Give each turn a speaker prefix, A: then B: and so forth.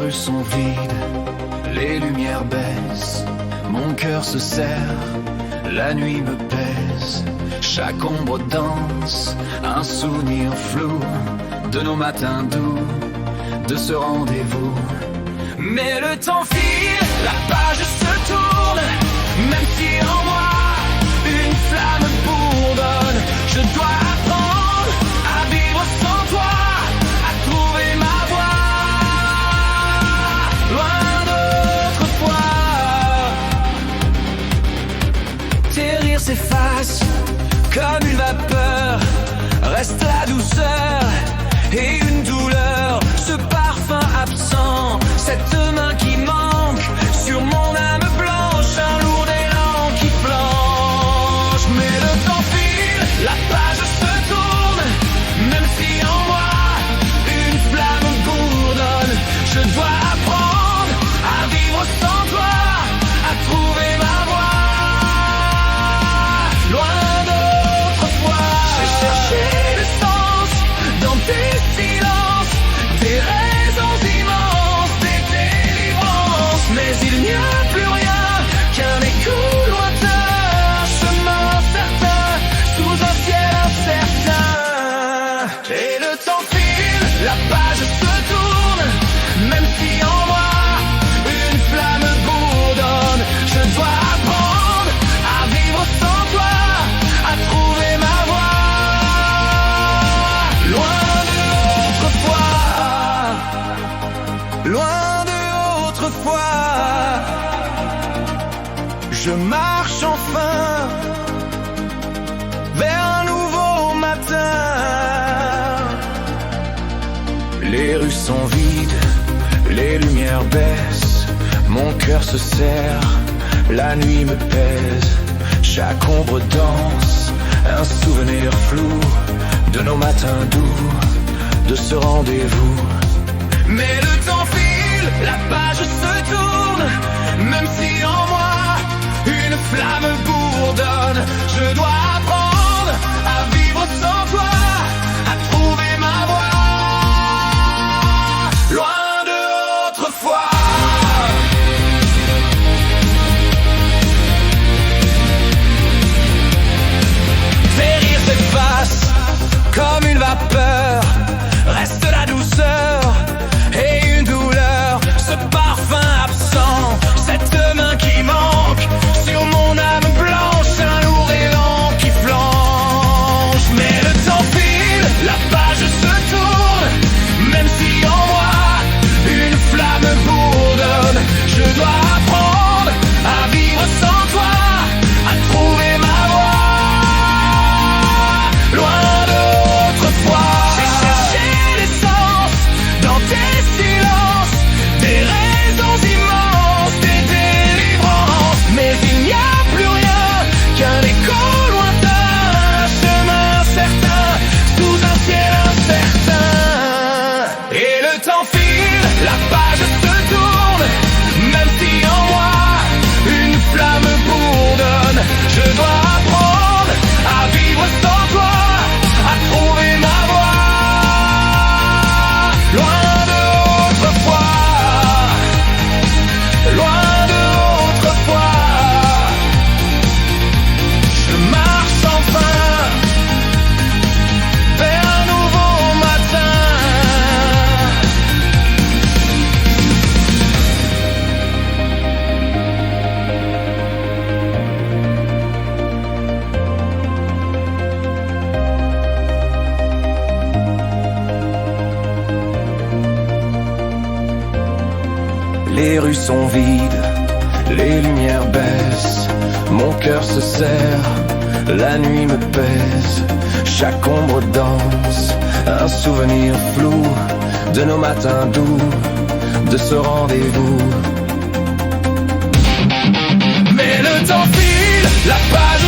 A: rues sont vides, les lumières baissent, mon cœur se serre, la nuit me pèse. Chaque ombre danse, un souvenir flou de nos matins doux, de ce rendez-vous. Mais le temps file, la page se tourne, même si en moi une flamme bourdonne. Je dois apprendre à vivre sans toi, à trouver ma voie, loin d'autrefois. Tes rires s'effacent comme une vapeur, reste la douceur et une douleur, ce parfum absent, cette main qui manque sur mon âme blanche, un lourd élan qui flanche. Mais le temps file, la page se tourne, même si en moi une flamme bourdonne. Je dois apprendre à vivre sans toi, à trouver ma voie, loin d'autrefois. J'ai cherché le sens dans tes silences, tes raisons immenses, tes délivrances. Mais il n'y a plus rien qu'un écho lointain, un chemin certain, sous un ciel incertain. Et le temps file, la page se tourne, même si en moi une flamme bourdonne. Je dois apprendre à vivre sans toi, à trouver ma voie, loin de loin de autrefois. Je marche enfin vers un nouveau matin. Les rues sont vides, les lumières baissent, mon cœur se serre, la nuit me pèse. Chaque ombre danse, un souvenir flou de nos matins doux, de ce rendez-vous. Mais le temps file, la page se tourne, même si en moi une flamme bourdonne. Je dois apprendre à vivre sans toi, à trouver ma voie, loin de autrefois. Tes rires s'effacent comme une vapeur, reste la douceur et une douleur, ce parfum absent, cette main qui manque sur mon âme blanche, un lourd élan qui flanche. Mais le temps file, la page se tourne, même si en moi une flamme bourdonne. Je dois apprendre à vivre sans toi, à trouver ma voie, loin d'autrefois. J'ai cherché l'essence dans tes silences, des raisons immenses, des délivrances. Mais il n'y a plus rien qu'un écho lointain, un chemin certain, sous un ciel incertain. Et le temps file, la page se tourne, même si en moi une flamme bourdonne. Je dois apprendre à vivre sans toi, à trouver ma voie, loin d'autrefois, loin d'autrefois. Je marche enfin vers un nouveau matin. Les rues sont vides, les lumières baissent, mon cœur se serre, la nuit me pèse. Chaque ombre danse, un souvenir flou de nos matins doux, de ce rendez-vous. Mais le temps file, la page